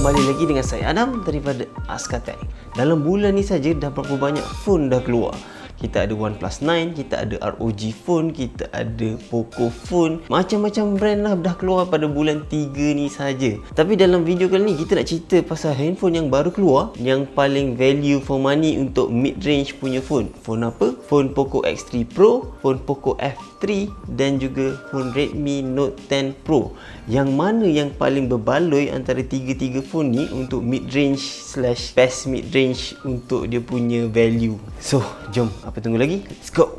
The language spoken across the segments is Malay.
Kembali lagi dengan saya Adam daripada Askatek. Dalam bulan ni saja dah berapa banyak phone dah keluar. Kita ada OnePlus 9, kita ada ROG Phone, kita ada Poco Phone. Macam-macam brand lah dah keluar pada bulan 3 ni saja. Tapi dalam video kali ni kita nak cerita pasal handphone yang baru keluar, yang paling value for money untuk mid-range punya phone. Phone apa? Phone Poco X3 Pro, phone Poco F3 dan juga phone Redmi Note 10 Pro. Yang mana yang paling berbaloi antara tiga-tiga phone ni untuk mid-range slash best mid-range untuk dia punya value. So, jom, apa tunggu lagi? Let's go!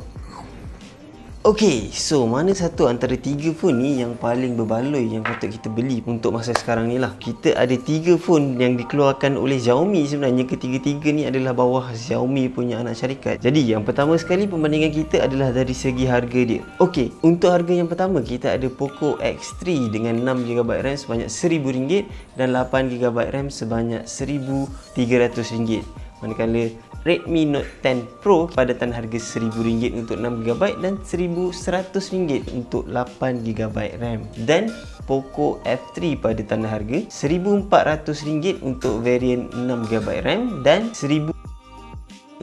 Okay, so mana satu antara tiga phone ni yang paling berbaloi yang patut kita beli untuk masa sekarang ni lah. Kita ada tiga phone yang dikeluarkan oleh Xiaomi sebenarnya. Ketiga-tiga ni adalah bawah Xiaomi punya anak syarikat. Jadi yang pertama sekali perbandingan kita adalah dari segi harga dia. Okay, untuk harga yang pertama kita ada Poco X3 dengan 6GB RAM sebanyak RM1,000 dan 8GB RAM sebanyak RM1,300. Manakala Redmi Note 10 Pro padatan harga RM1,000 untuk 6GB dan RM1,100 untuk 8GB RAM. Dan Poco F3 padatan harga RM1,400 untuk varian 6GB RAM dan RM1,000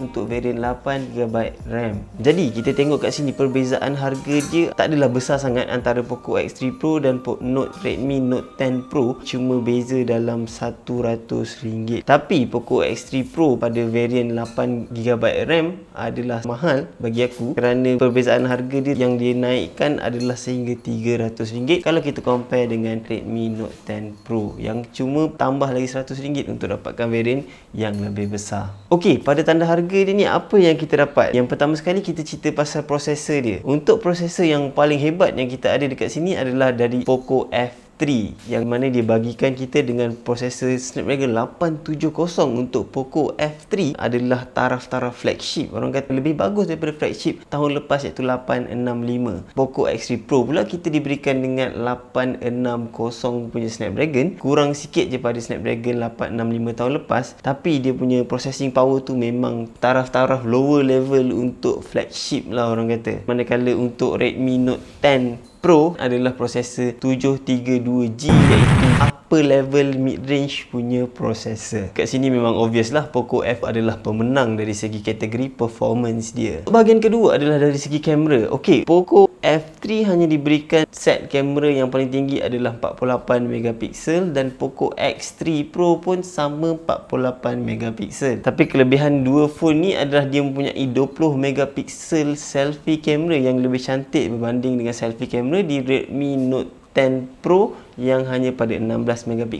untuk varian 8GB RAM. Jadi kita tengok kat sini perbezaan harga dia tak adalah besar sangat antara Poco X3 Pro dan Redmi Note 10 Pro, cuma beza dalam RM100. Tapi Poco X3 Pro pada varian 8GB RAM adalah mahal bagi aku kerana perbezaan harga dia yang dia naikkan adalah sehingga RM300 kalau kita compare dengan Redmi Note 10 Pro yang cuma tambah lagi RM100 untuk dapatkan varian yang lebih besar. Okey, pada tanda harga dia ni apa yang kita dapat? Yang pertama sekali kita cerita pasal prosesor dia. Untuk prosesor yang paling hebat yang kita ada dekat sini adalah dari Poco F3, yang mana dia bagikan kita dengan prosesor Snapdragon 870. Untuk Poco F3 adalah taraf-taraf flagship. Orang kata lebih bagus daripada flagship tahun lepas iaitu 865. Poco X3 Pro pula kita diberikan dengan 860 punya Snapdragon, kurang sikit je pada Snapdragon 865 tahun lepas, tapi dia punya processing power tu memang taraf-taraf lower level untuk flagship lah orang kata. Manakala untuk Redmi Note 10 Pro adalah prosesor 732G iaitu upper level mid-range punya prosesor. Kat sini memang obvious lah Poco F adalah pemenang dari segi kategori performance dia. Bahagian kedua adalah dari segi kamera. Okey, Poco F3 hanya diberikan set kamera yang paling tinggi adalah 48MP dan Poco X3 Pro pun sama 48MP. Tapi kelebihan dua phone ni adalah dia mempunyai 20MP selfie kamera yang lebih cantik berbanding dengan selfie kamera di Redmi Note 10 Pro yang hanya pada 16MP.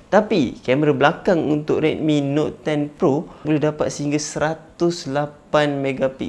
Tapi kamera belakang untuk Redmi Note 10 Pro boleh dapat sehingga 108MP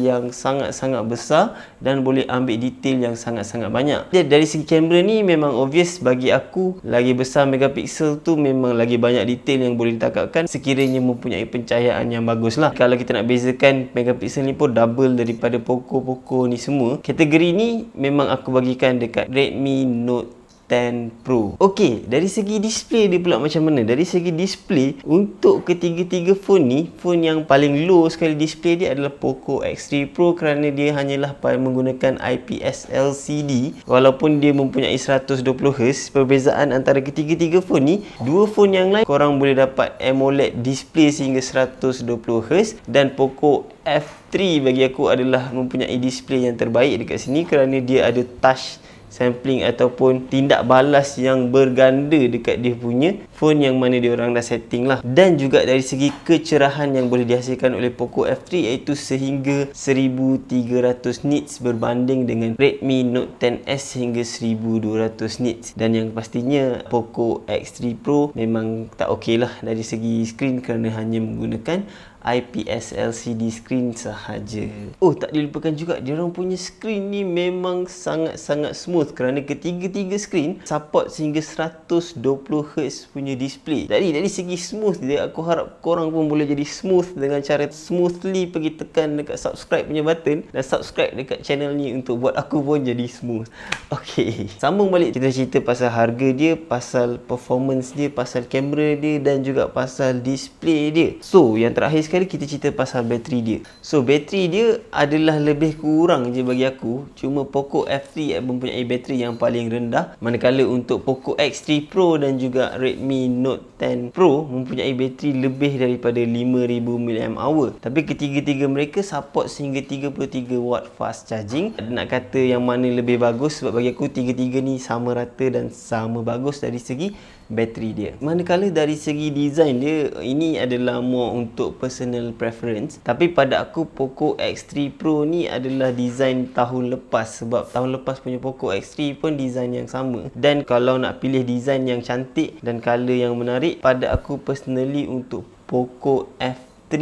yang sangat-sangat besar dan boleh ambil detail yang sangat-sangat banyak. Jadi dari segi kamera ni memang obvious bagi aku, lagi besar megapiksel tu memang lagi banyak detail yang boleh ditangkapkan sekiranya mempunyai pencahayaan yang bagus lah. Kalau kita nak bezakan, megapiksel ni pun double daripada Poco ni semua. Kategori ni memang aku bagikan dekat Redmi Note 10 Pro. Okey, dari segi display dia pula macam mana? Dari segi display, untuk ketiga-tiga phone ni, phone yang paling low sekali display dia adalah Poco X3 Pro kerana dia hanyalah menggunakan IPS LCD. Walaupun dia mempunyai 120Hz, perbezaan antara ketiga-tiga phone ni, dua phone yang lain korang boleh dapat AMOLED display sehingga 120Hz dan Poco F3 bagi aku adalah mempunyai display yang terbaik dekat sini kerana dia ada touch sampling ataupun tindak balas yang berganda dekat dia punya phone yang mana dia orang dah setting lah. Dan juga dari segi kecerahan yang boleh dihasilkan oleh Poco F3 iaitu sehingga 1300 nits berbanding dengan Redmi Note 10s hingga 1200 nits. Dan yang pastinya Poco X3 Pro memang tak okey lah dari segi screen kerana hanya menggunakan IPS LCD screen sahaja. Oh, tak dilupakan juga dia orang punya screen ni memang sangat-sangat smooth kerana ketiga-tiga screen support sehingga 120Hz punya display. Jadi dari segi smooth dia, aku harap korang pun boleh jadi smooth dengan cara smoothly pergi tekan dekat subscribe punya button dan subscribe dekat channel ni untuk buat aku pun jadi smooth. Okey, sambung balik kita cerita pasal harga dia, pasal performance dia, pasal kamera dia dan juga pasal display dia. So, yang terakhir sekali sekali kita cerita pasal bateri dia. So bateri dia adalah lebih kurang je bagi aku. Cuma Poco F3 mempunyai bateri yang paling rendah, manakala untuk Poco X3 Pro dan juga Redmi Note 10 Pro mempunyai bateri lebih daripada 5000 mAh. Tapi ketiga-tiga mereka support sehingga 33 watt fast charging. Nak kata yang mana lebih bagus, sebab bagi aku tiga-tiga ni sama rata dan sama bagus dari segi bateri dia. Manakala dari segi design dia, ini adalah more untuk personal preference. Tapi pada aku Poco X3 Pro ni adalah design tahun lepas, sebab tahun lepas punya Poco X3 pun design yang sama. Dan kalau nak pilih design yang cantik dan color yang menarik, pada aku personally untuk Poco F3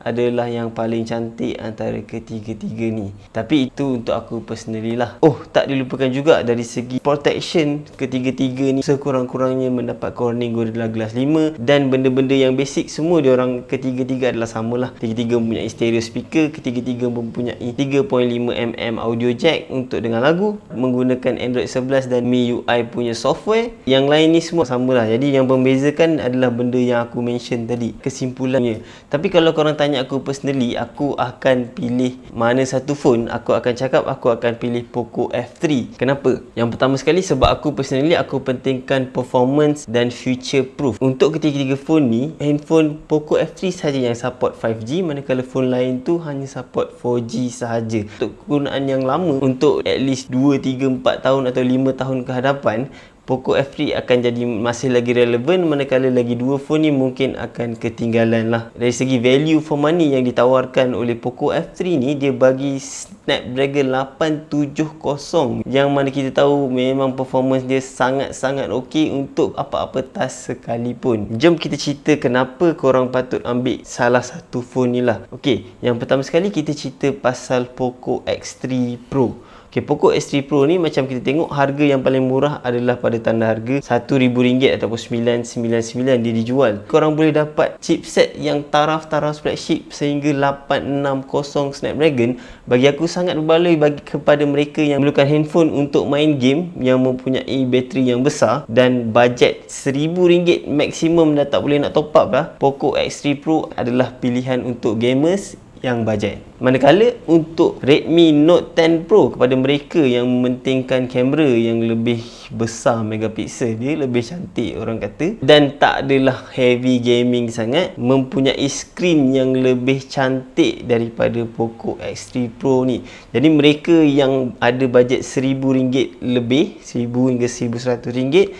adalah yang paling cantik antara ketiga-tiga ni. Tapi itu untuk aku personally lah. Oh, tak dilupakan juga dari segi protection, ketiga-tiga ni sekurang-kurangnya mendapat Corning Gorilla Glass 5, dan benda-benda yang basic semua diorang ketiga-tiga adalah samalah. Ketiga-tiga mempunyai stereo speaker, ketiga-tiga mempunyai 3.5mm audio jack untuk dengar lagu, menggunakan Android 11 dan MIUI punya software. Yang lain ni semua samalah. Jadi yang membezakan adalah benda yang aku mention tadi, kesimpulannya. Tapi kalau korang tanya aku personally, aku akan pilih mana satu phone, aku akan cakap aku akan pilih Poco F3. Kenapa? Yang pertama sekali sebab aku personally aku pentingkan performance dan future proof. Untuk ketiga-tiga phone ni, handphone Poco F3 sahaja yang support 5G, manakala phone lain tu hanya support 4G sahaja. Untuk kegunaan yang lama, untuk at least 2, 3, 4 tahun atau 5 tahun ke hadapan, Poco F3 akan jadi masih lagi relevan, manakala lagi dua phone ni mungkin akan ketinggalan lah. Dari segi value for money yang ditawarkan oleh Poco F3 ni, dia bagi Snapdragon 870, yang mana kita tahu memang performance dia sangat-sangat okey untuk apa-apa tas sekalipun. Jom kita cerita kenapa korang patut ambil salah satu phone ni lah. Okey, yang pertama sekali kita cerita pasal Poco X3 Pro. Okay, Poco X3 Pro ni macam kita tengok, harga yang paling murah adalah pada tanda harga RM1,000 ataupun RM999 dia dijual. Korang boleh dapat chipset yang taraf-taraf flagship sehingga 860 Snapdragon. Bagi aku sangat berbaloi bagi kepada mereka yang memerlukan handphone untuk main game yang mempunyai bateri yang besar dan bajet RM1,000 maksimum dah tak boleh nak top up lah. Poco X3 Pro adalah pilihan untuk gamers yang bajet. Manakala untuk Redmi Note 10 Pro, kepada mereka yang mementingkan kamera yang lebih besar megapiksel, dia lebih cantik orang kata, dan tak adalah heavy gaming sangat, mempunyai skrin yang lebih cantik daripada Poco X3 Pro ni. Jadi mereka yang ada bajet RM1,000 lebih, RM1,000 hingga RM1,100,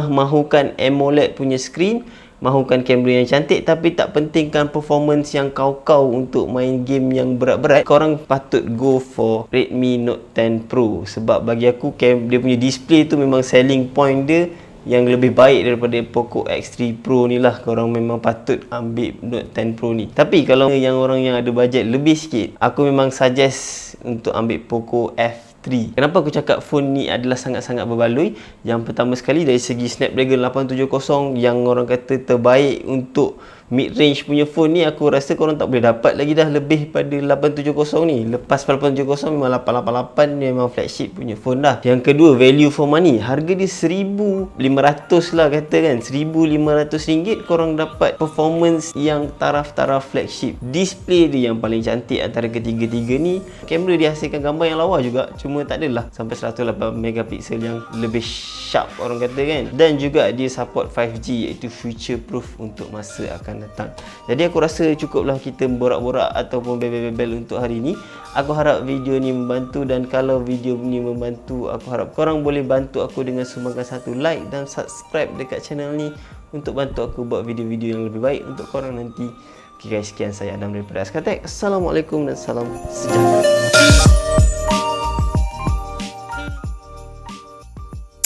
mahukan AMOLED punya skrin, mahukan kamera yang cantik tapi tak pentingkan performance yang kau-kau untuk main game yang berat-berat, korang patut go for Redmi Note 10 Pro. Sebab bagi aku dia punya display tu memang selling point dia yang lebih baik daripada Poco X3 Pro ni lah. Korang memang patut ambil Note 10 Pro ni. Tapi kalau yang orang yang ada bajet lebih sikit, aku memang suggest untuk ambil Poco F3. Kenapa aku cakap phone ni adalah sangat-sangat berbaloi? Yang pertama sekali dari segi Snapdragon 870 yang orang kata terbaik untuk mid-range punya phone ni, aku rasa korang tak boleh dapat lagi dah lebih pada 870 ni. Lepas 870 memang 888 memang flagship punya phone dah. Yang kedua, value for money. Harga dia RM1,500 lah kata kan. RM1,500 korang dapat performance yang taraf-taraf flagship. Display dia yang paling cantik antara ketiga-tiga ni. Kamera dia hasilkan gambar yang lawa juga, cuma tak adalah sampai 108 megapiksel yang lebih sharp orang kata kan. Dan juga dia support 5G, iaitu future proof untuk masa akan datang. Jadi aku rasa cukuplah kita borak-borak ataupun bebel-bebel untuk hari ni. Aku harap video ni membantu, dan kalau video ni membantu, aku harap korang boleh bantu aku dengan sumbangkan satu like dan subscribe dekat channel ni untuk bantu aku buat video-video yang lebih baik untuk korang nanti. Okay guys, sekian saya Adam daripada Askatek. Assalamualaikum dan salam sejahtera.